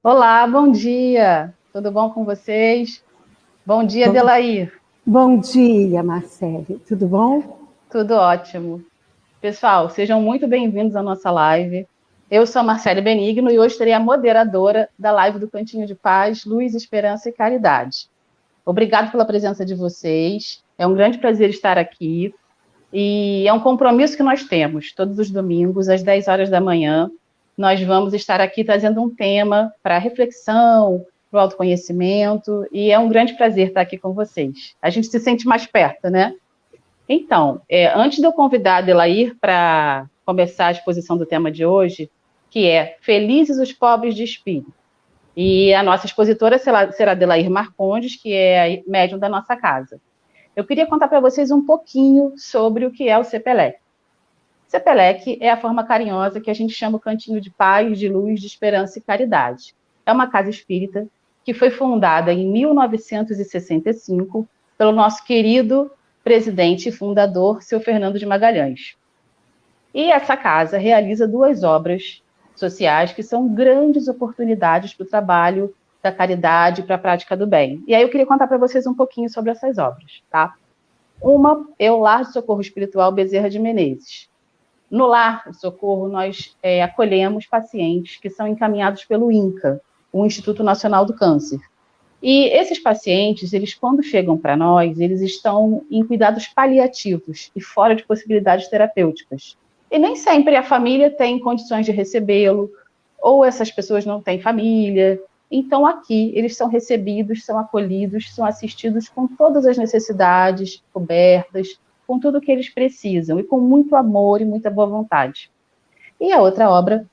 Olá, bom dia. Tudo bom com vocês? Bom dia, Bom, Delair. bom dia, Marcele. Tudo bom? Tudo ótimo. Pessoal, sejam muito bem-vindos à nossa live. Eu sou a Marcele Benigno e hoje serei a moderadora da live do Cantinho de Paz, Luz, Esperança e Caridade. Obrigado pela presença de vocês. É um grande prazer estar aqui. E é um compromisso que nós temos. Todos os domingos, às 10 horas da manhã, nós vamos estar aqui trazendo um tema para reflexão, para o autoconhecimento, e é um grande prazer estar aqui com vocês. A gente se sente mais perto, né? Então, antes de eu convidar a Adelair para começar a exposição do tema de hoje, que é Felizes os Pobres de Espírito, e a nossa expositora será Adelair Marcondes, que é a médium da nossa casa. Eu queria contar para vocês um pouquinho sobre o que é o CEPELEC. CEPELEC é a forma carinhosa que a gente chama o Cantinho de Paz, de Luz, de Esperança e Caridade. É uma casa espírita que foi fundada em 1965 pelo nosso querido presidente e fundador, seu Fernando de Magalhães. E essa casa realiza duas obras sociais que são grandes oportunidades para o trabalho da caridade e para a prática do bem. E aí eu queria contar para vocês um pouquinho sobre essas obras, tá? Uma é o Lar de Socorro Espiritual Bezerra de Menezes. No Lar de Socorro, nós acolhemos pacientes que são encaminhados pelo INCA, o Instituto Nacional do Câncer. E esses pacientes, eles quando chegam para nós, eles estão em cuidados paliativos e fora de possibilidades terapêuticas. E nem sempre a família tem condições de recebê-lo, ou essas pessoas não têm família. Então, aqui, eles são recebidos, são acolhidos, são assistidos com todas as necessidades cobertas, com tudo o que eles precisam, e com muito amor e muita boa vontade. E a outra obra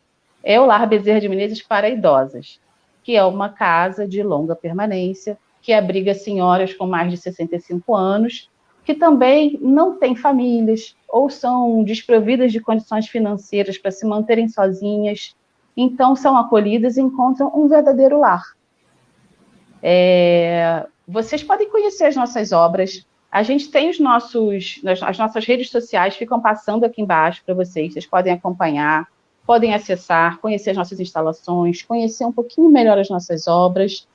é o Lar Bezerra de Menezes para Idosas, que é uma casa de longa permanência, que abriga senhoras com mais de 65 anos, que também não têm famílias, ou são desprovidas de condições financeiras para se manterem sozinhas, então são acolhidas e encontram um verdadeiro lar. Vocês podem conhecer as nossas obras, a gente tem as nossas redes sociais ficam passando aqui embaixo para vocês podem acompanhar, podem acessar, conhecer as nossas instalações, conhecer um pouquinho melhor as nossas obras,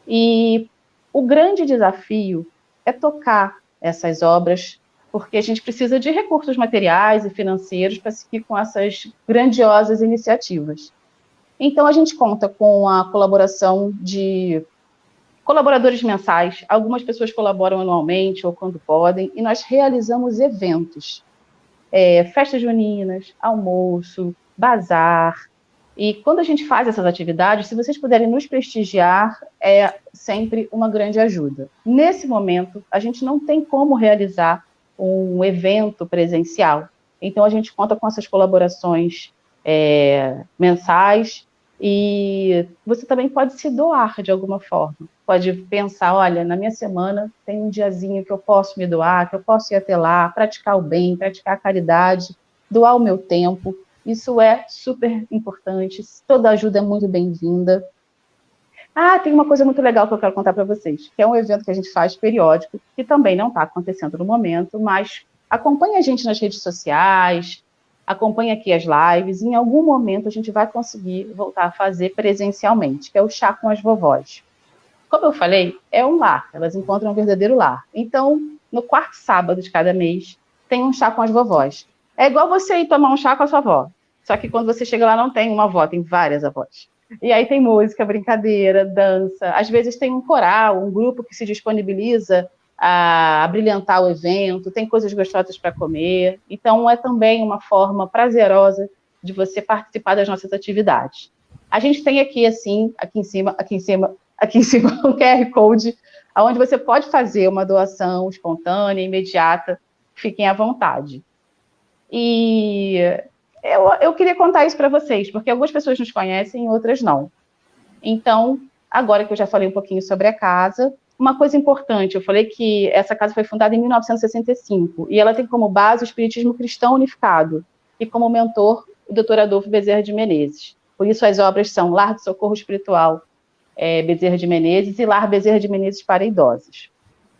e o grande desafio é tocar essas obras, porque a gente precisa de recursos materiais e financeiros para seguir com essas grandiosas iniciativas. Então, a gente conta com a colaboração de colaboradores mensais, algumas pessoas colaboram anualmente ou quando podem, e nós realizamos eventos, festas juninas, almoço, bazar, e quando a gente faz essas atividades, se vocês puderem nos prestigiar, é sempre uma grande ajuda. Nesse momento, a gente não tem como realizar um evento presencial, então a gente conta com essas colaborações mensais, e você também pode se doar de alguma forma. Pode pensar, olha, na minha semana tem um diazinho que eu posso me doar, que eu posso ir até lá, praticar o bem, praticar a caridade, doar o meu tempo. Isso é super importante, toda ajuda é muito bem-vinda. Tem uma coisa muito legal que eu quero contar para vocês, que é um evento que a gente faz periódico, que também não está acontecendo no momento, mas acompanha a gente nas redes sociais, acompanha aqui as lives, e em algum momento a gente vai conseguir voltar a fazer presencialmente, que é o Chá com as Vovós. Como eu falei, é um lar, elas encontram um verdadeiro lar. Então, no quarto sábado de cada mês, tem um chá com as vovós. É igual você ir tomar um chá com a sua avó, só que quando você chega lá não tem uma avó, tem várias avós. E aí tem música, brincadeira, dança, às vezes tem um coral, um grupo que se disponibiliza a brilhantar o evento, tem coisas gostosas para comer, então é também uma forma prazerosa de você participar das nossas atividades. A gente tem aqui, assim, aqui em cima, um QR Code, onde você pode fazer uma doação espontânea, imediata, fiquem à vontade. E eu queria contar isso para vocês, porque algumas pessoas nos conhecem e outras não. Então, agora que eu já falei um pouquinho sobre a casa, uma coisa importante, eu falei que essa casa foi fundada em 1965, e ela tem como base o Espiritismo Cristão Unificado, e como mentor o Dr. Adolfo Bezerra de Menezes. Por isso as obras são Lar de Socorro Espiritual Bezerra de Menezes e Lar Bezerra de Menezes para Idosos.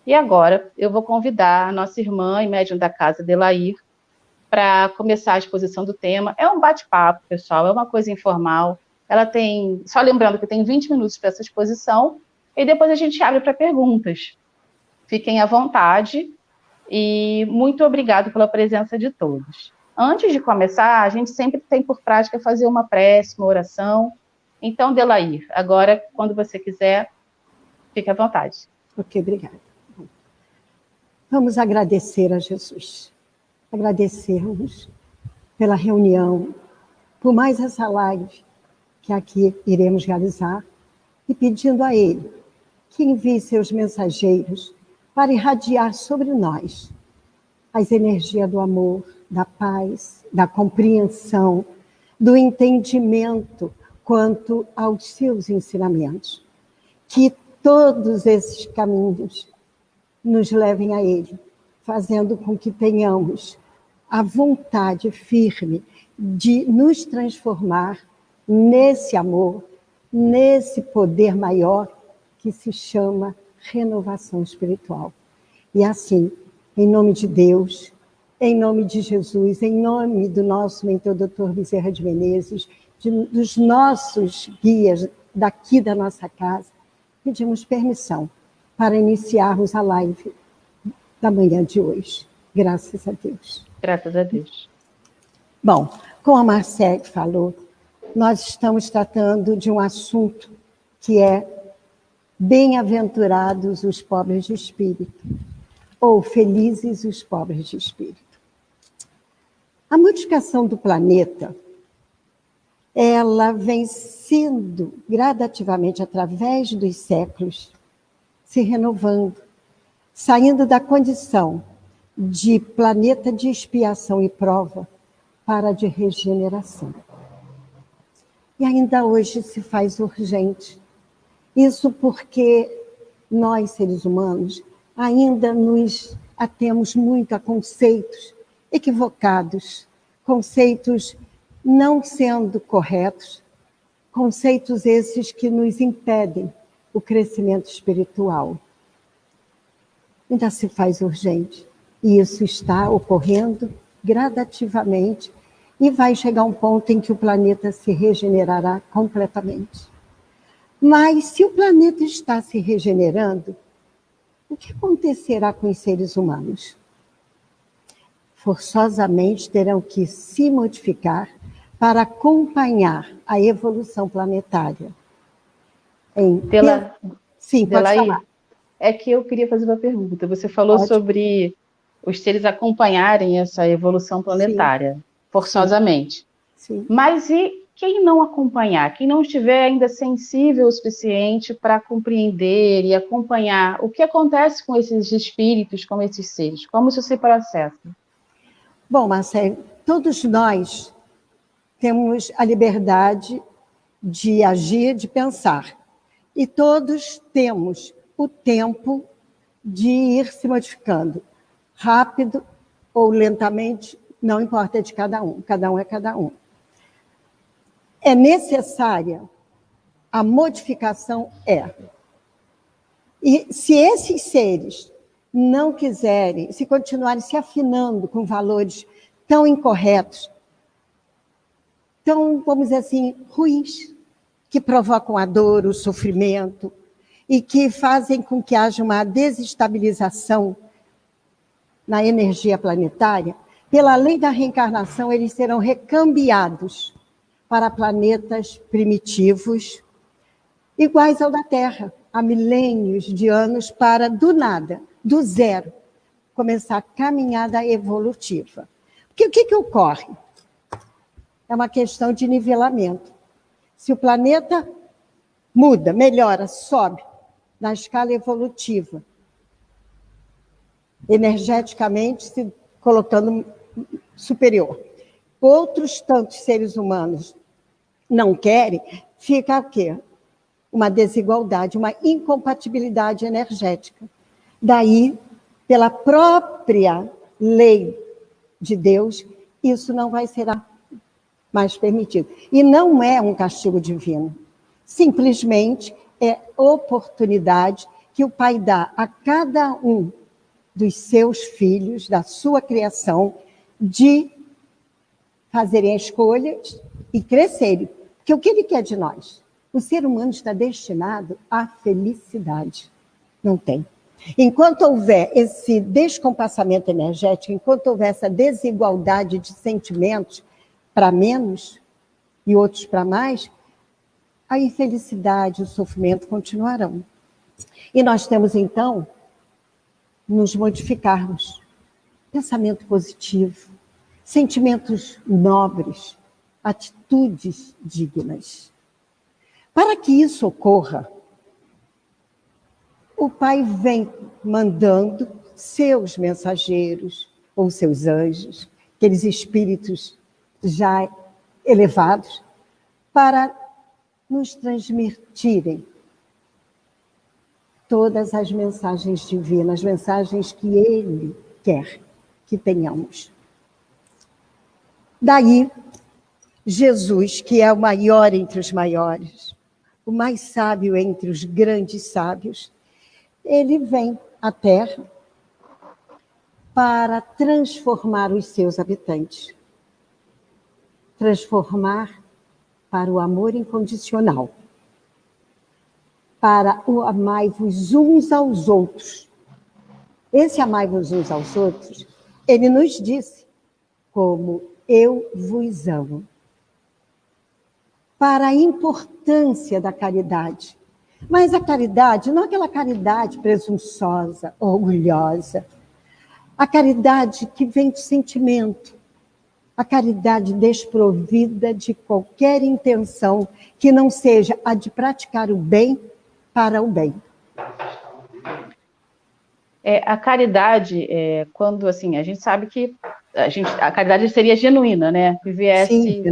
E agora eu vou convidar a nossa irmã e médium da casa, Delair, para começar a exposição do tema. É um bate-papo, pessoal, é uma coisa informal, Ela tem, só lembrando que tem 20 minutos para essa exposição, e depois a gente abre para perguntas. Fiquem à vontade, e muito obrigado pela presença de todos. Antes de começar, a gente sempre tem por prática fazer uma prece, uma oração. Então, Delair, agora, quando você quiser, fique à vontade. Ok, obrigada. Vamos agradecer a Jesus. Agradecermos pela reunião, por mais essa live que aqui iremos realizar, e pedindo a Ele que envie seus mensageiros para irradiar sobre nós as energias do amor, da paz, da compreensão, do entendimento quanto aos seus ensinamentos. Que todos esses caminhos nos levem a Ele, fazendo com que tenhamos a vontade firme de nos transformar nesse amor, nesse poder maior que se chama renovação espiritual. E assim, em nome de Deus, em nome de Jesus, em nome do nosso mentor, Dr. Bezerra de Menezes, dos nossos guias daqui da nossa casa, pedimos permissão para iniciarmos a live da manhã de hoje. Graças a Deus. Graças a Deus. Bom, como a Marcele falou, nós estamos tratando de um assunto que é bem-aventurados os pobres de espírito, ou felizes os pobres de espírito. A modificação do planeta, ela vem sendo gradativamente, através dos séculos, se renovando, saindo da condição de planeta de expiação e prova para a de regeneração. E ainda hoje se faz urgente. Isso porque nós, seres humanos, ainda nos atemos muito a conceitos equivocados, conceitos não sendo corretos, conceitos esses que nos impedem o crescimento espiritual. Ainda se faz urgente. E isso está ocorrendo gradativamente e vai chegar um ponto em que o planeta se regenerará completamente. Mas se o planeta está se regenerando, o que acontecerá com os seres humanos? Forçosamente terão que se modificar para acompanhar a evolução planetária. Sim, pode falar. É que eu queria fazer uma pergunta. Você falou sobre os seres acompanharem essa evolução planetária, forçosamente. Sim. Mas e quem não acompanhar? Quem não estiver ainda sensível o suficiente para compreender e acompanhar o que acontece com esses espíritos, com esses seres? Como isso se processa? Bom, Marcelo, todos nós temos a liberdade de agir, de pensar. E todos temos o tempo de ir se modificando. Rápido ou lentamente, não importa, é de cada um é cada um. É necessária a modificação, E se esses seres não quiserem, se continuarem se afinando com valores tão incorretos, tão, vamos dizer assim, ruins, que provocam a dor, o sofrimento, e que fazem com que haja uma desestabilização na energia planetária, pela lei da reencarnação, eles serão recambiados para planetas primitivos, iguais ao da Terra, há milênios de anos, para, do nada, do zero, começar a caminhada evolutiva. Porque o que ocorre? É uma questão de nivelamento. Se o planeta muda, melhora, sobe na escala evolutiva, energeticamente se colocando superior. Outros tantos seres humanos não querem, fica o quê? Uma desigualdade, uma incompatibilidade energética. Daí, pela própria lei de Deus, isso não vai ser mais permitido. E não é um castigo divino. Simplesmente é oportunidade que o Pai dá a cada um dos seus filhos, da sua criação, de fazerem escolhas e crescerem. Que o que ele quer de nós? O ser humano está destinado à felicidade. Não tem. Enquanto houver esse descompassamento energético, enquanto houver essa desigualdade de sentimentos para menos e outros para mais, a infelicidade e o sofrimento continuarão. E nós temos, então, nos modificarmos. Pensamento positivo, sentimentos nobres, atitudes dignas. Para que isso ocorra, o Pai vem mandando seus mensageiros, ou seus anjos, aqueles espíritos já elevados, para nos transmitirem todas as mensagens divinas, mensagens que Ele quer que tenhamos. Daí, Jesus, que é o maior entre os maiores, o mais sábio entre os grandes sábios, ele vem à Terra para transformar os seus habitantes. Transformar para o amor incondicional. Para o amai-vos uns aos outros. Esse amai-vos uns aos outros, ele nos disse, como eu vos amo. Para a importância da caridade. Mas a caridade, não aquela caridade presunçosa, orgulhosa. A caridade que vem de sentimento. A caridade desprovida de qualquer intenção que não seja a de praticar o bem para o bem. A caridade, quando assim, a gente sabe que a caridade seria genuína, né? Que viesse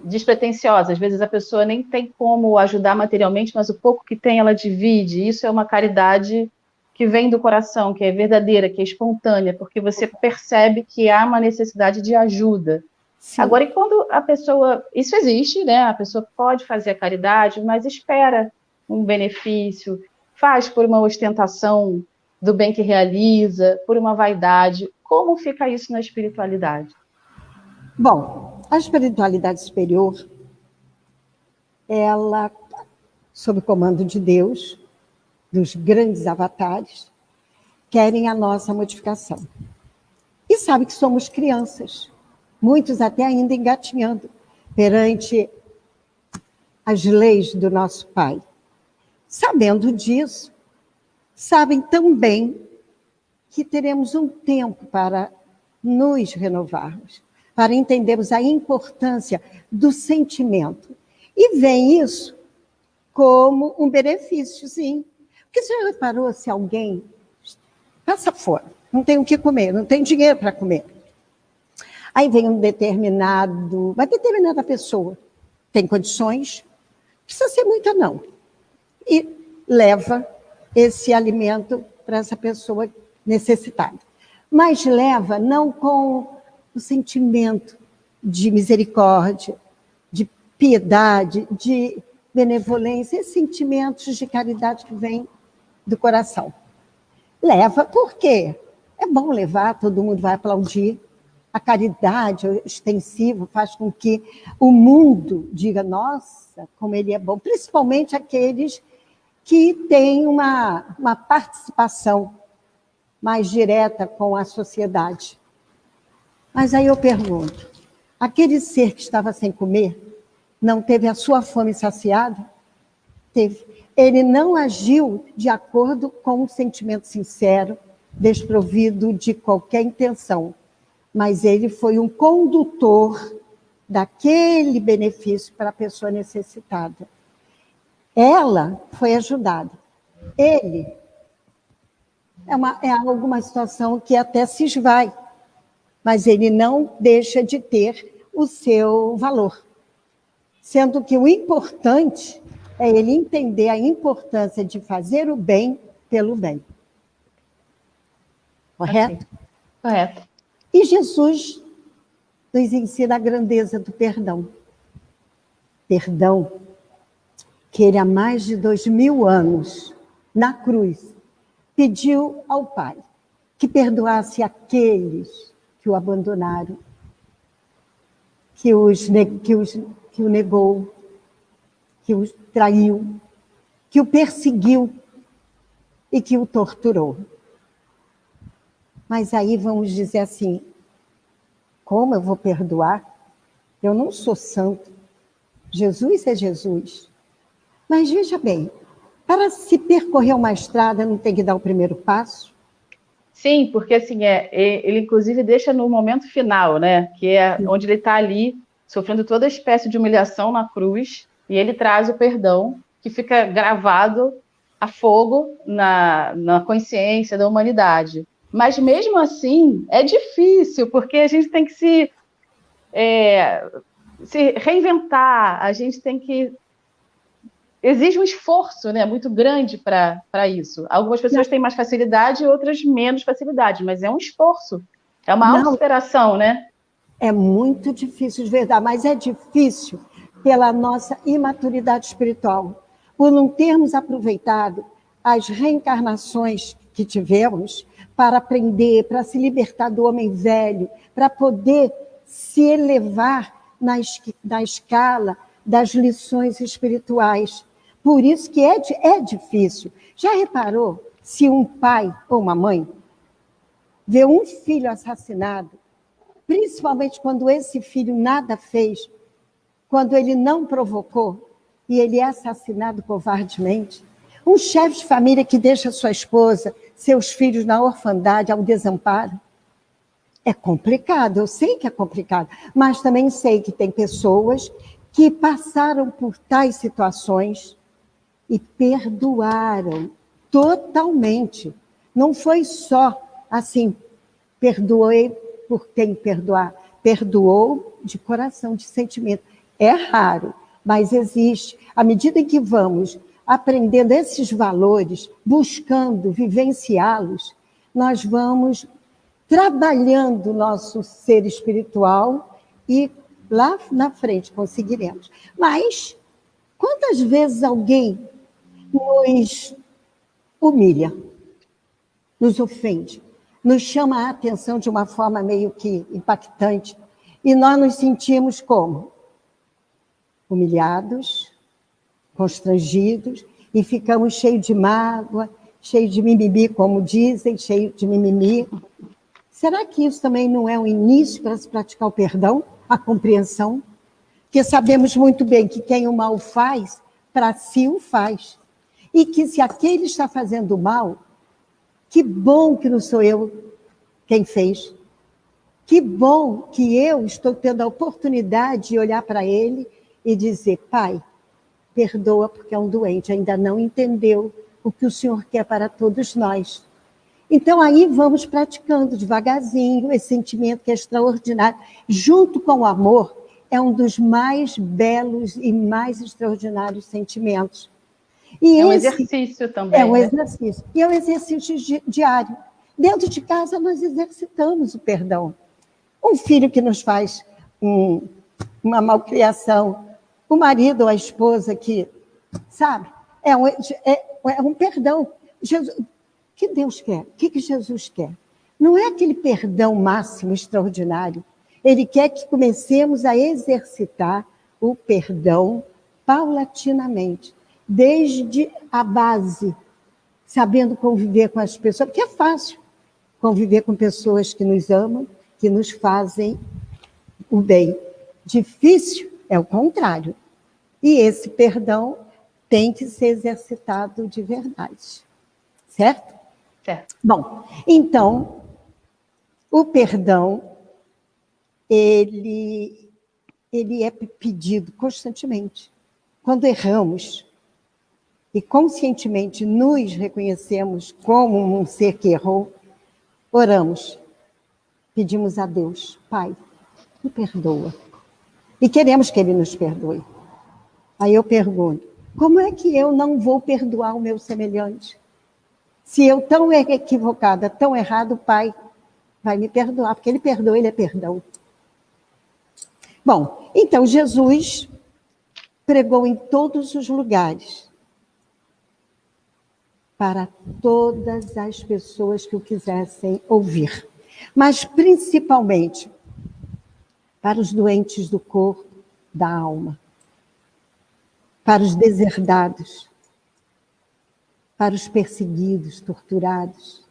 despretensiosa. Às vezes a pessoa nem tem como ajudar materialmente, mas o pouco que tem ela divide. Isso é uma caridade que vem do coração, que é verdadeira, que é espontânea, porque você percebe que há uma necessidade de ajuda. Sim. Agora, e quando a pessoa... Isso existe, né? A pessoa pode fazer a caridade, mas espera um benefício, faz por uma ostentação do bem que realiza, por uma vaidade. Como fica isso na espiritualidade? Bom, a espiritualidade superior, ela, sob o comando de Deus, dos grandes avatares, querem a nossa modificação. E sabe que somos crianças, muitos até ainda engatinhando perante as leis do nosso Pai. Sabendo disso, sabem também que teremos um tempo para nos renovarmos, para entendermos a importância do sentimento. E vem isso como um benefício, sim. Porque você já reparou se alguém passa fome, não tem o que comer, não tem dinheiro para comer. Aí vem uma determinada pessoa, tem condições, não precisa ser muita não, e leva esse alimento para essa pessoa necessitada. Mas leva não com o sentimento de misericórdia, de piedade, de benevolência, esses sentimentos de caridade que vêm do coração. Leva porque é bom levar, todo mundo vai aplaudir. A caridade extensiva faz com que o mundo diga, nossa, como ele é bom, principalmente aqueles que têm uma participação mais direta com a sociedade. Mas aí eu pergunto, aquele ser que estava sem comer, não teve a sua fome saciada? Teve. Ele não agiu de acordo com um sentimento sincero, desprovido de qualquer intenção, mas ele foi um condutor daquele benefício para a pessoa necessitada. Ela foi ajudada. Ele é alguma situação que até se esvai, mas ele não deixa de ter o seu valor. Sendo que o importante é ele entender a importância de fazer o bem pelo bem. Correto? Correto. E Jesus nos ensina a grandeza do perdão. Perdão que ele há mais de 2000 anos, na cruz, pediu ao Pai que perdoasse aqueles que o abandonaram, que o negou, que o traiu, que o perseguiu e que o torturou. Mas aí vamos dizer assim, como eu vou perdoar? Eu não sou santo. Jesus é Jesus. Mas veja bem, para se percorrer uma estrada, não tem que dar o primeiro passo? Sim, porque assim, ele inclusive deixa no momento final, né? Que é onde ele está ali, sofrendo toda espécie de humilhação na cruz, e ele traz o perdão, que fica gravado a fogo na consciência da humanidade. Mas mesmo assim, é difícil, porque a gente tem que se reinventar, a gente tem que exige um esforço, né, muito grande para isso. Algumas pessoas têm mais facilidade e outras menos facilidade, mas é um esforço, é uma autossuperação, né? É muito difícil de verdade, mas é difícil pela nossa imaturidade espiritual, por não termos aproveitado as reencarnações que tivemos para aprender, para se libertar do homem velho, para poder se elevar na escala das lições espirituais. Por isso que é difícil. Já reparou se um pai ou uma mãe vê um filho assassinado, principalmente quando esse filho nada fez, quando ele não provocou e ele é assassinado covardemente? Um chefe de família que deixa sua esposa, seus filhos na orfandade, ao desamparo. É complicado, eu sei que é complicado, mas também sei que tem pessoas que passaram por tais situações e perdoaram totalmente. Não foi só assim, perdoei por quem perdoar. Perdoou de coração, de sentimento. É raro, mas existe. À medida em que vamos aprendendo esses valores, buscando vivenciá-los, nós vamos trabalhando o nosso ser espiritual e lá na frente conseguiremos. Mas quantas vezes alguém nos humilha, nos ofende, nos chama a atenção de uma forma meio que impactante, e nós nos sentimos como? Humilhados, constrangidos, e ficamos cheios de mágoa, cheios de mimimi, como dizem, cheios de mimimi. Será que isso também não é um início para se praticar o perdão, a compreensão? Porque sabemos muito bem que quem o mal faz, para si o faz. E que se aquele está fazendo mal, que bom que não sou eu quem fez. Que bom que eu estou tendo a oportunidade de olhar para ele e dizer, Pai, perdoa porque é um doente, ainda não entendeu o que o Senhor quer para todos nós. Então aí vamos praticando devagarzinho esse sentimento que é extraordinário. Junto com o amor, é um dos mais belos e mais extraordinários sentimentos. E é um exercício também. É um exercício. E é um exercício diário. Dentro de casa, nós exercitamos o perdão. Um filho que nos faz uma malcriação, o marido ou a esposa que, sabe, é um perdão. Jesus, o que Deus quer? O que Jesus quer? Não é aquele perdão máximo, extraordinário. Ele quer que comecemos a exercitar o perdão paulatinamente, desde a base, sabendo conviver com as pessoas, porque é fácil conviver com pessoas que nos amam, que nos fazem o bem. Difícil é o contrário. E esse perdão tem que ser exercitado de verdade. Certo? Certo. Bom, então, o perdão, ele é pedido constantemente. Quando erramos e conscientemente nos reconhecemos como um ser que errou, oramos, pedimos a Deus, Pai, me perdoa. E queremos que Ele nos perdoe. Aí eu pergunto, como é que eu não vou perdoar o meu semelhante? Se eu tão equivocada, tão errado, o Pai vai me perdoar, porque Ele perdoa, Ele é perdão. Bom, então Jesus pregou em todos os lugares, para todas as pessoas que o quisessem ouvir, mas principalmente para os doentes do corpo, da alma, para os deserdados, para os perseguidos, torturados.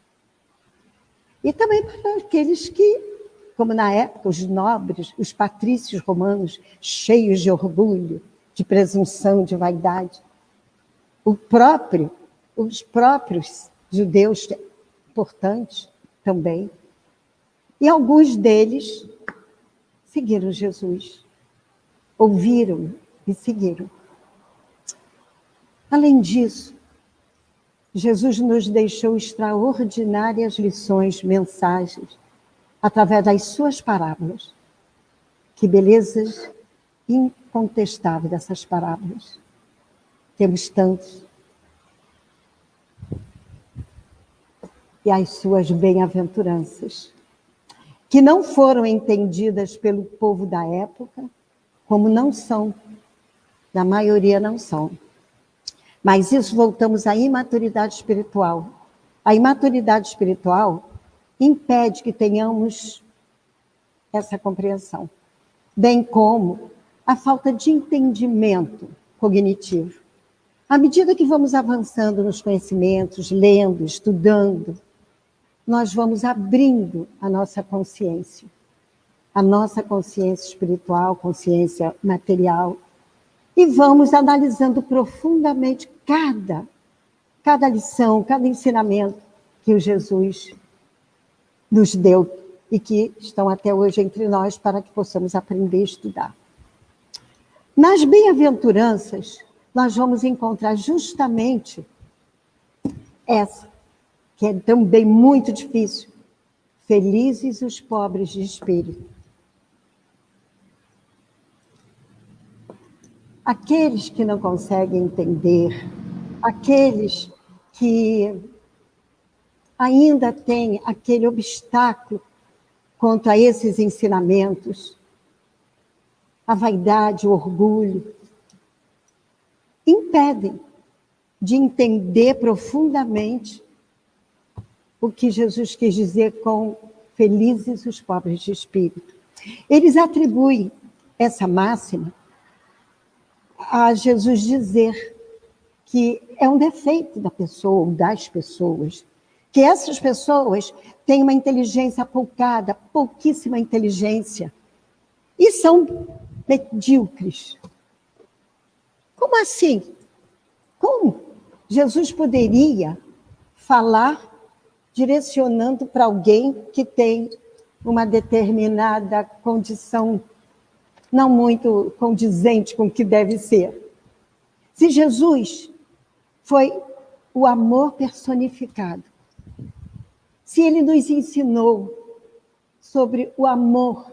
E também para aqueles que, como na época, os nobres, os patrícios romanos, cheios de orgulho, de presunção, de vaidade. Os próprios judeus importantes também. E alguns deles seguiram Jesus, ouviram e seguiram. Além disso, Jesus nos deixou extraordinárias lições, mensagens, através das suas parábolas. Que belezas incontestáveis dessas parábolas. Temos tantos. E as suas bem-aventuranças, que não foram entendidas pelo povo da época, como não são, na maioria não são. Mas isso voltamos à imaturidade espiritual. A imaturidade espiritual impede que tenhamos essa compreensão, bem como a falta de entendimento cognitivo. À medida que vamos avançando nos conhecimentos, lendo, estudando, nós vamos abrindo a nossa consciência espiritual, consciência material, e vamos analisando profundamente cada lição, cada ensinamento que o Jesus nos deu e que estão até hoje entre nós para que possamos aprender e estudar. Nas bem-aventuranças, nós vamos encontrar justamente essa, que é também muito difícil. Felizes os pobres de espírito. Aqueles que não conseguem entender, aqueles que ainda têm aquele obstáculo quanto a esses ensinamentos, a vaidade, o orgulho, impedem de entender profundamente o que Jesus quis dizer com felizes os pobres de espírito. Eles atribuem essa máxima a Jesus dizer que é um defeito da pessoa ou das pessoas, que essas pessoas têm uma inteligência apoucada, pouquíssima inteligência, e são medíocres. Como assim? Como Jesus poderia falar direcionando para alguém que tem uma determinada condição não muito condizente com o que deve ser? Se Jesus foi o amor personificado, se ele nos ensinou sobre o amor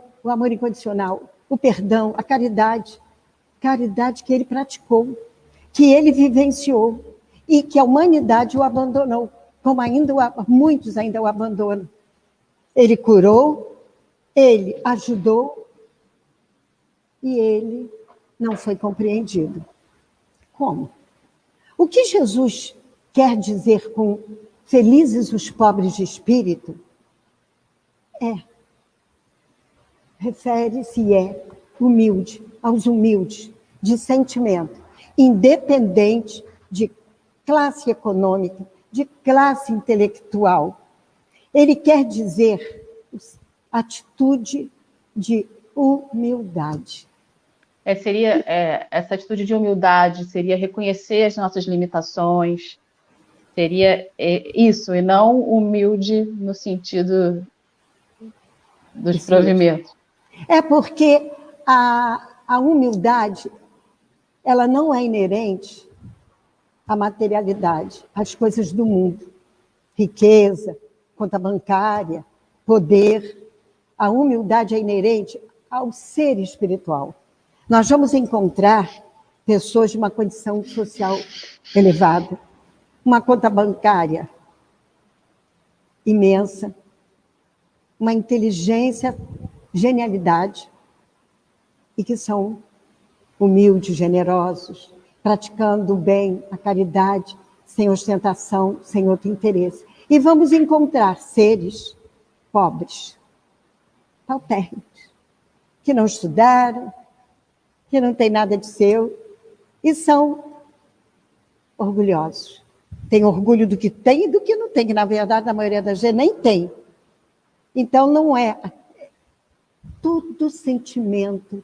incondicional, o perdão, a caridade que ele praticou, que ele vivenciou e que a humanidade o abandonou, como muitos ainda o abandonam. Ele curou, ele ajudou e ele não foi compreendido. Como? O que Jesus quer dizer com felizes os pobres de espírito refere-se humilde, aos humildes, de sentimento, independente de classe econômica, de classe intelectual. Ele quer dizer atitude de humildade. Essa atitude de humildade seria reconhecer as nossas limitações, seria isso, e não humilde no sentido dos provimentos. É porque a humildade, ela não é inerente à materialidade, às coisas do mundo. Riqueza, conta bancária, poder. A humildade é inerente ao ser espiritual. Nós vamos encontrar pessoas de uma condição social elevada, uma conta bancária imensa, uma inteligência, genialidade, e que são humildes, generosos, praticando o bem, a caridade, sem ostentação, sem outro interesse. E vamos encontrar seres pobres, paupérrimos, que não estudaram, que não tem nada de seu, e são orgulhosos. Tem orgulho do que tem e do que não tem, que na verdade a maioria das vezes nem tem. Então não é todo sentimento,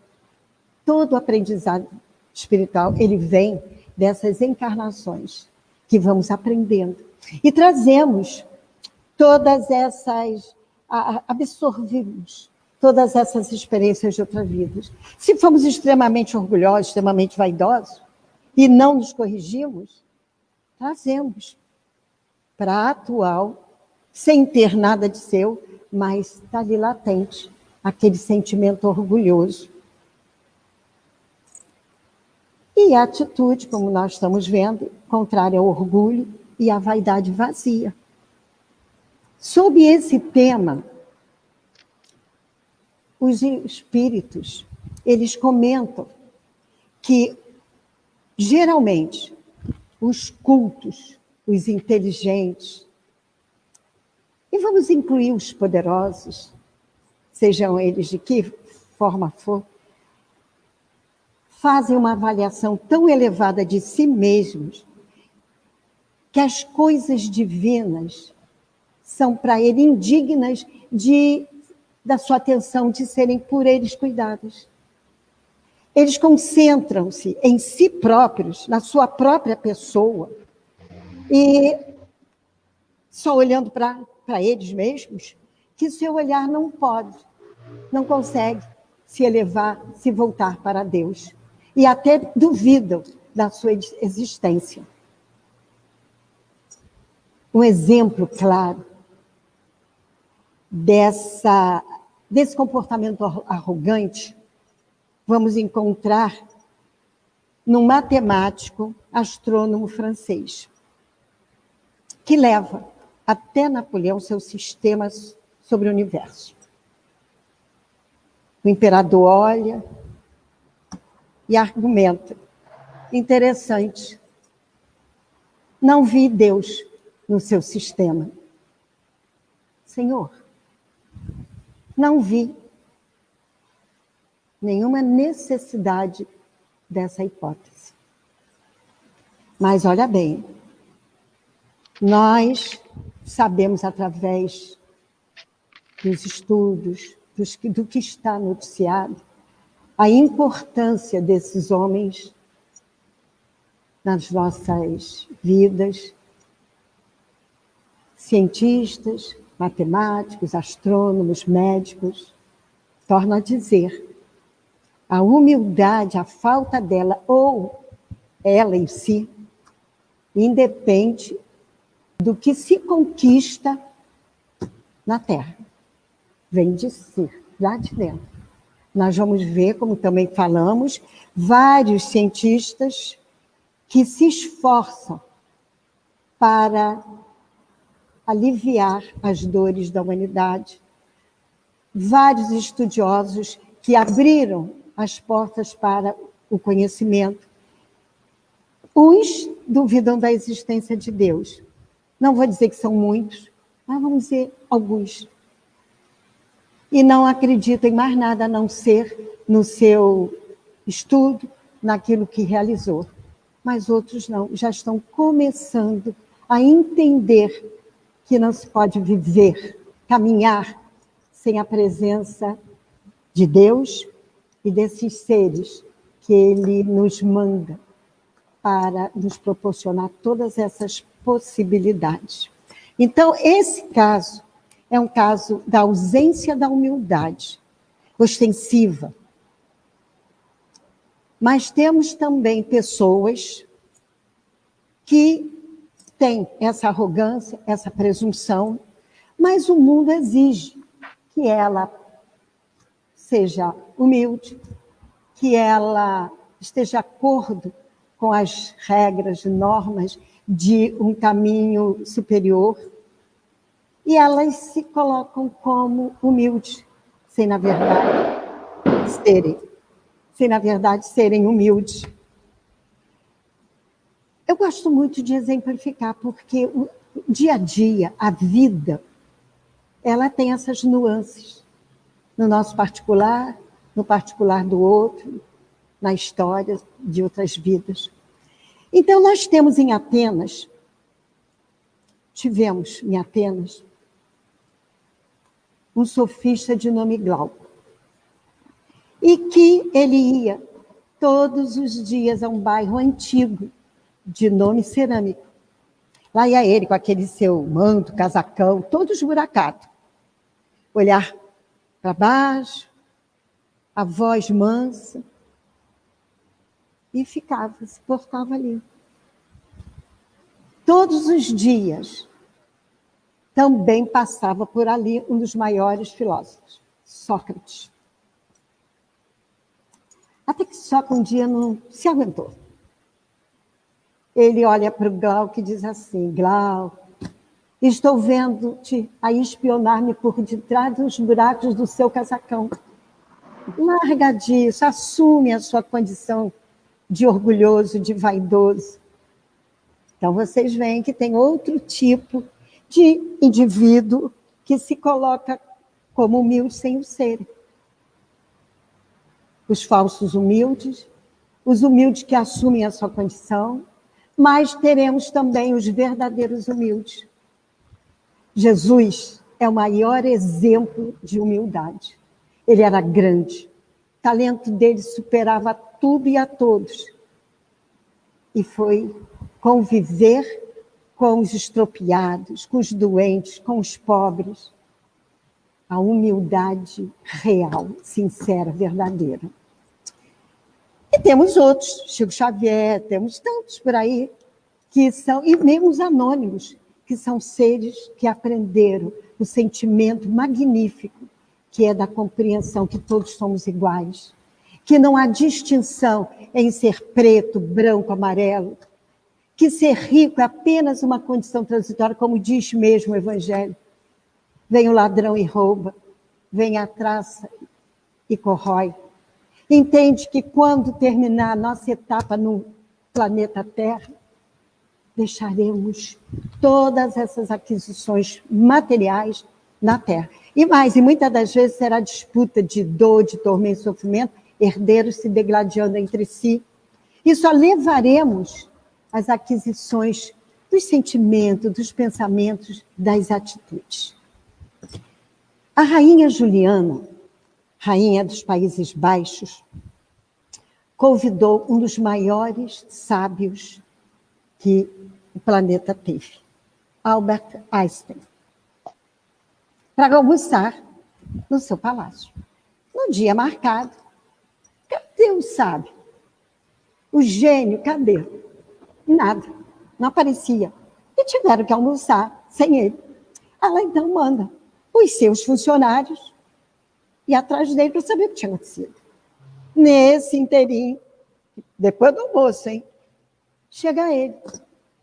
todo aprendizado espiritual, ele vem dessas encarnações que vamos aprendendo. E trazemos todas essas, absorvemos todas essas experiências de outras vidas. Se formos extremamente orgulhosos, extremamente vaidosos, e não nos corrigimos, trazemos para a atual, sem ter nada de seu, mas está ali latente, aquele sentimento orgulhoso. E a atitude, como nós estamos vendo, contrária ao orgulho e à vaidade vazia. Sob esse tema, os espíritos, eles comentam que, geralmente, os cultos, os inteligentes, e vamos incluir os poderosos, sejam eles de que forma for, fazem uma avaliação tão elevada de si mesmos que as coisas divinas são para ele indignas da sua atenção, de serem por eles cuidadas. Eles concentram-se em si próprios, na sua própria pessoa, e só olhando para eles mesmos, que seu olhar não pode, não consegue se elevar, se voltar para Deus. E até duvidam da sua existência. Um exemplo claro desse comportamento arrogante, vamos encontrar num matemático astrônomo francês, que leva até Napoleão seu sistema sobre o universo. O imperador olha e argumenta. Interessante. Não vi Deus no seu sistema. Senhor, não vi nenhuma necessidade dessa hipótese. Mas olha bem, nós sabemos através dos estudos, do que está noticiado, a importância desses homens nas nossas vidas, cientistas, matemáticos, astrônomos, médicos. Torno a dizer, a humildade, a falta dela, ou ela em si, independe do que se conquista na Terra. Vem de si, lá de dentro. Nós vamos ver, como também falamos, vários cientistas que se esforçam para aliviar as dores da humanidade. Vários estudiosos que abriram as portas para o conhecimento. Uns duvidam da existência de Deus. Não vou dizer que são muitos, mas vamos dizer alguns. E não acreditam em mais nada a não ser no seu estudo, naquilo que realizou. Mas outros não, já estão começando a entender que não se pode viver, caminhar, sem a presença de Deus e desses seres que Ele nos manda para nos proporcionar todas essas possibilidades. Então, esse caso é um caso da ausência da humildade ostensiva. Mas temos também pessoas que têm essa arrogância, essa presunção, mas o mundo exige que ela seja humilde, que ela esteja de acordo com as regras e normas de um caminho superior, e elas se colocam como humildes, sem na verdade serem humildes. Eu gosto muito de exemplificar, porque o dia a dia, a vida, ela tem essas nuances. No nosso particular, no particular do outro. na história de outras vidas. Então, nós temos em Atenas, tivemos em Atenas, um sofista de nome Glauco, e que ele ia todos os dias a um bairro antigo, de nome Cerâmico. Lá ia ele com aquele seu manto, casacão, todo esburacado. Olhar para baixo, a voz mansa, e ficava, se portava ali. Todos os dias, também passava por ali um dos maiores filósofos, Sócrates. Até que Sócrates um dia não se aguentou. Ele olha para o Glauco e diz assim: Glauco, estou vendo-te a espionar-me por detrás dos buracos do seu casacão. Larga disso, assume a sua condição de orgulhoso, de vaidoso. Então, vocês veem que tem outro tipo de indivíduo que se coloca como humilde sem o ser. Os falsos humildes, os humildes que assumem a sua condição, mas teremos também os verdadeiros humildes. Jesus é o maior exemplo de humildade. Ele era grande, o talento dele superava tudo e a todos. E foi conviver com os estropiados, com os doentes, com os pobres. A humildade real, sincera, verdadeira. E temos outros, Chico Xavier, temos tantos por aí, que são, e mesmo os anônimos, que são seres que aprenderam o sentimento magnífico, que é da compreensão que todos somos iguais, que não há distinção em ser preto, branco, amarelo, que ser rico é apenas uma condição transitória, como diz mesmo o Evangelho. Vem o ladrão e rouba, vem a traça e corrói. Entende que quando terminar a nossa etapa no planeta Terra, deixaremos todas essas aquisições materiais na Terra. E mais, e muitas das vezes será disputa de dor, de tormento e sofrimento, herdeiros se degladiando entre si. E só levaremos as aquisições dos sentimentos, dos pensamentos, das atitudes. A rainha Juliana, rainha dos Países Baixos, convidou um dos maiores sábios que o planeta teve, Albert Einstein, para almoçar no seu palácio. No dia marcado, cadê o sábio? O gênio, cadê? Nada, não aparecia. E tiveram que almoçar sem ele. Ela então manda os seus funcionários ir atrás dele para saber o que tinha acontecido. Nesse inteirinho, depois do almoço, hein? Chega ele.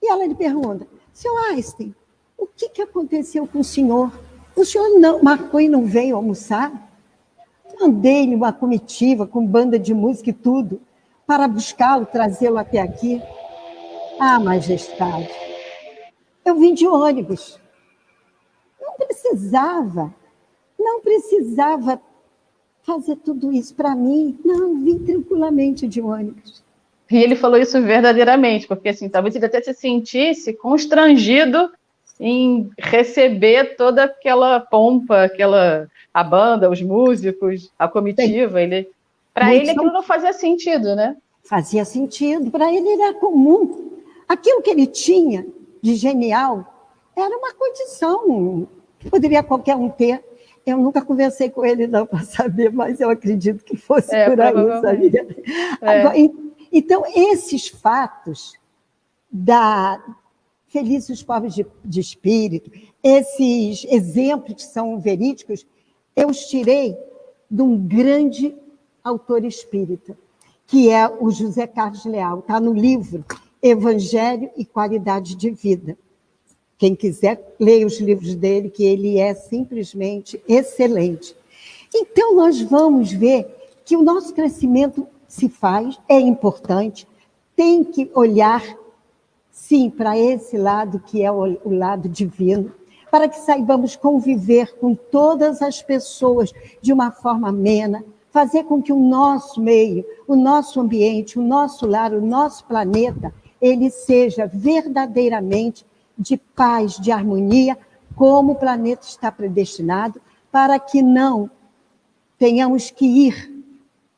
E ela lhe pergunta: Senhor Einstein, o que aconteceu com o senhor? O senhor não marcou e não veio almoçar? Mandei-lhe uma comitiva com banda de música e tudo, para buscá-lo, trazê-lo até aqui. Ah, majestade, eu vim de ônibus. Não precisava fazer tudo isso para mim. Não, vim tranquilamente de ônibus. E ele falou isso verdadeiramente, porque assim, talvez ele até se sentisse constrangido em receber toda aquela pompa, a banda, os músicos, a comitiva. Para ele aquilo não fazia sentido, né? Fazia sentido, para ele era comum. Aquilo que ele tinha de genial era uma condição que poderia qualquer um ter. Eu nunca conversei com ele não para saber, mas eu acredito que fosse por aí, sabia? Agora, então, esses fatos da Felizes os Pobres de Espírito, esses exemplos que são verídicos, eu os tirei de um grande autor espírita, que é o José Carlos Leal. Está no livro Evangelho e Qualidade de Vida. Quem quiser, leia os livros dele, que ele é simplesmente excelente. Então, nós vamos ver que o nosso crescimento se faz, é importante, tem que olhar, sim, para esse lado que é o lado divino, para que saibamos conviver com todas as pessoas de uma forma amena, fazer com que o nosso meio, o nosso ambiente, o nosso lar, o nosso planeta, ele seja verdadeiramente de paz, de harmonia, como o planeta está predestinado, para que não tenhamos que ir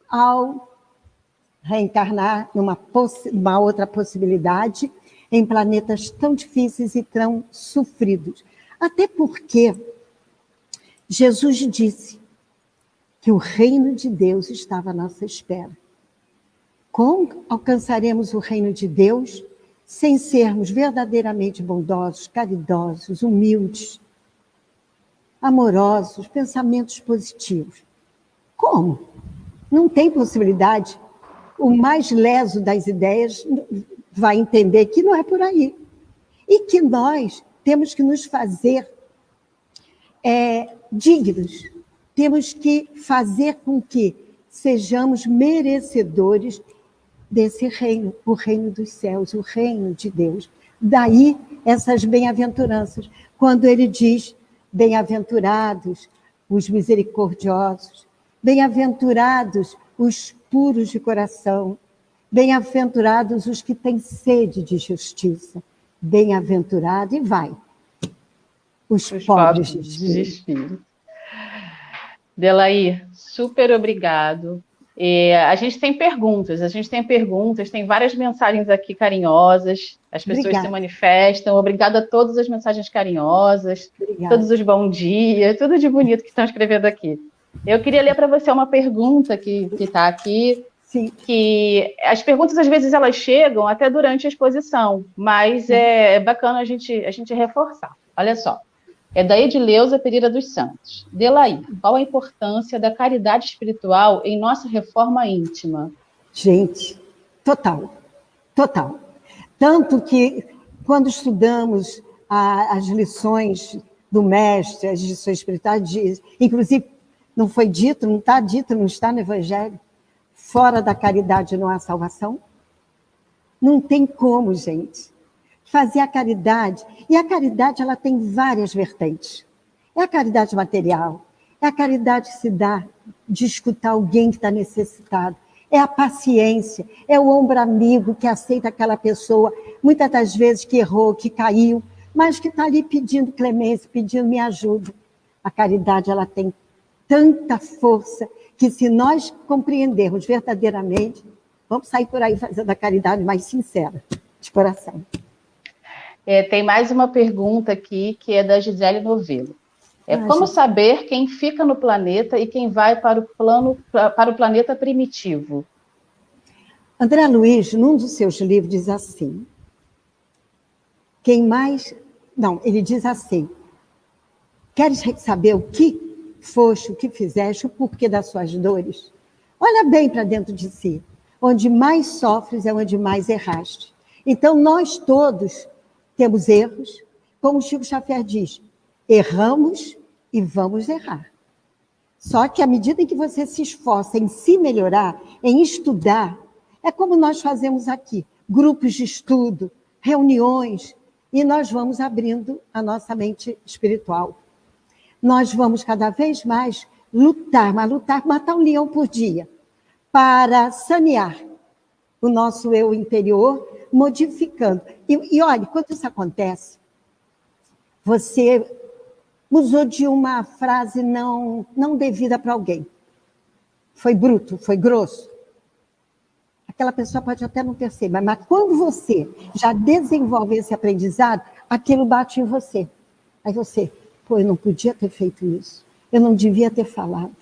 ao reencarnar numa outra possibilidade, em planetas tão difíceis e tão sofridos. Até porque Jesus disse que o reino de Deus estava à nossa espera. Como alcançaremos o reino de Deus sem sermos verdadeiramente bondosos, caridosos, humildes, amorosos, pensamentos positivos? Como? Não tem possibilidade. O mais leso das ideias vai entender que não é por aí. E que nós temos que nos fazer dignos. Temos que fazer com que sejamos merecedores desse reino, o reino dos céus, o reino de Deus. Daí essas bem-aventuranças. Quando ele diz, bem-aventurados os misericordiosos, bem-aventurados os puros de coração, bem-aventurados os que têm sede de justiça, bem-aventurado, e vai, os pobres de espírito. Delaí, super obrigado. A gente tem perguntas, tem várias mensagens aqui carinhosas, as pessoas Obrigada. Se manifestam. Obrigada a todas as mensagens carinhosas, Obrigada. Todos os bom dia, tudo de bonito que estão escrevendo aqui. Eu queria ler para você uma pergunta que está aqui, Sim. Que as perguntas às vezes elas chegam até durante a exposição, mas é bacana a gente reforçar. Olha só. É da Edileuza Pereira dos Santos. Delaí, qual a importância da caridade espiritual em nossa reforma íntima? Gente, total. Tanto que, quando estudamos as lições do mestre, as lições espirituais, inclusive, não foi dito, não está no Evangelho, fora da caridade não há salvação? Não tem como, gente. Fazer a caridade, e a caridade ela tem várias vertentes. É a caridade material, é a caridade que se dá de escutar alguém que está necessitado, é a paciência, é o ombro amigo que aceita aquela pessoa, muitas das vezes que errou, que caiu, mas que está ali pedindo clemência, pedindo me ajuda. A caridade ela tem tanta força que se nós compreendermos verdadeiramente, vamos sair por aí fazendo a caridade mais sincera, de coração. Tem mais uma pergunta aqui, que é da Gisele Novelo. Como saber quem fica no planeta e quem vai para o planeta primitivo? André Luiz, num dos seus livros, diz assim, ele diz assim, queres saber o que foste, o que fizeste, o porquê das suas dores? Olha bem para dentro de si. Onde mais sofres é onde mais erraste. Então, nós todos temos erros, como o Chico Xavier diz, erramos e vamos errar. Só que à medida em que você se esforça em se melhorar, em estudar, é como nós fazemos aqui, grupos de estudo, reuniões, e nós vamos abrindo a nossa mente espiritual. Nós vamos cada vez mais matar um leão por dia, para sanear o nosso eu interior, modificando. E olha, quando isso acontece, você usou de uma frase não devida para alguém. Foi bruto, foi grosso. Aquela pessoa pode até não perceber, mas quando você já desenvolve esse aprendizado, aquilo bate em você. Aí você, eu não podia ter feito isso, eu não devia ter falado.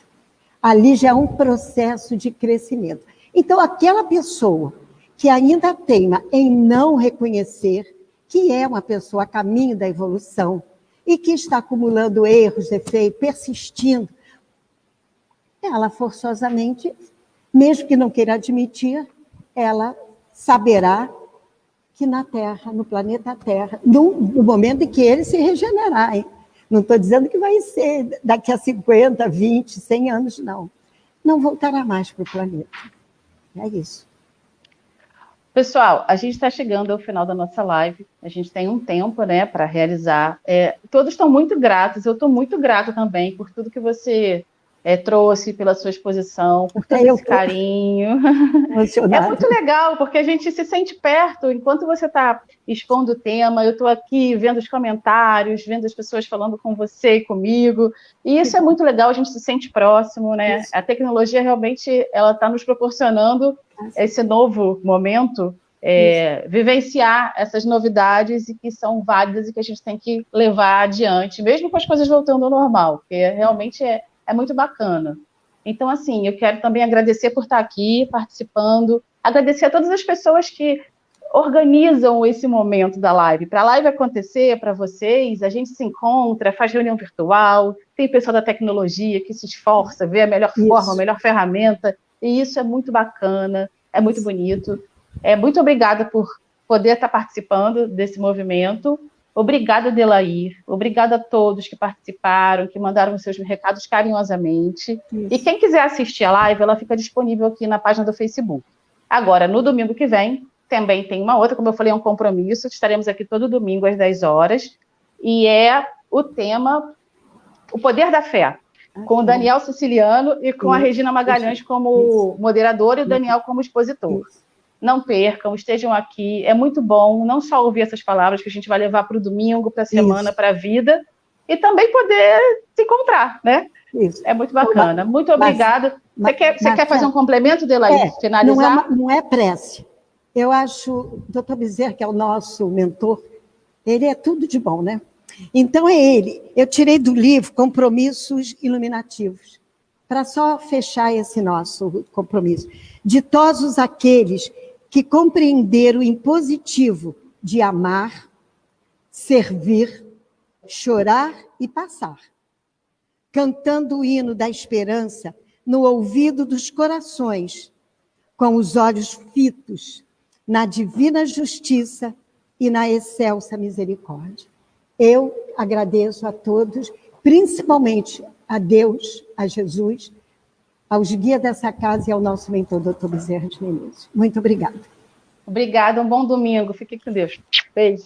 Ali já é um processo de crescimento. Então, aquela pessoa que ainda teima em não reconhecer que é uma pessoa a caminho da evolução e que está acumulando erros, defeitos, persistindo, ela forçosamente, mesmo que não queira admitir, ela saberá que na Terra, no planeta Terra, no momento em que ele se regenerar, hein? Não estou dizendo que vai ser daqui a 50, 20, 100 anos, não. Não voltará mais para o planeta. É isso. Pessoal, a gente está chegando ao final da nossa live. A gente tem um tempo, né, para realizar. Todos estão muito gratos. Eu estou muito grata também por tudo que você trouxe, pela sua exposição, por todo esse carinho. É muito legal, porque a gente se sente perto. Enquanto você está expondo o tema, eu estou aqui vendo os comentários, vendo as pessoas falando com você e comigo. E isso é muito legal, a gente se sente próximo, né? Isso. A tecnologia realmente ela está nos proporcionando esse novo momento, vivenciar essas novidades e que são válidas e que a gente tem que levar adiante, mesmo com as coisas voltando ao normal, porque realmente é muito bacana. Então, assim, eu quero também agradecer por estar aqui, participando, agradecer a todas as pessoas que organizam esse momento da live. Para a live acontecer, para vocês, a gente se encontra, faz reunião virtual, tem pessoal da tecnologia que se esforça, vê a melhor forma, a melhor ferramenta, e isso é muito bacana, é muito bonito. Muito obrigada por poder estar participando desse movimento. Obrigada, Delair. Obrigada a todos que participaram, que mandaram os seus recados carinhosamente. Isso. E quem quiser assistir a live, ela fica disponível aqui na página do Facebook. Agora, no domingo que vem, também tem uma outra, como eu falei, é um compromisso. Estaremos aqui todo domingo às 10 horas. E é o tema O Poder da Fé, com o Daniel Siciliano e com a Regina Magalhães como moderadora e o Daniel como expositor. Não percam, estejam aqui, é muito bom não só ouvir essas palavras que a gente vai levar para o domingo, para a semana, para a vida, e também poder se encontrar, né? Isso. É muito bacana. Muito obrigada. Você quer fazer um complemento, Delair? Finalizar? Não é prece. Eu acho, o doutor Bezerra, que é o nosso mentor, ele é tudo de bom, né? Então é ele. Eu tirei do livro Compromissos Iluminativos, para só fechar esse nosso compromisso. Ditosos aqueles que compreenderam o impositivo de amar, servir, chorar e passar, cantando o hino da esperança no ouvido dos corações, com os olhos fitos na divina justiça e na excelsa misericórdia. Eu agradeço a todos, principalmente a Deus, a Jesus, aos guias dessa casa e ao nosso mentor, doutor Bezerra de Menezes. Muito obrigada. Obrigada, um bom domingo. Fique com Deus. Beijo.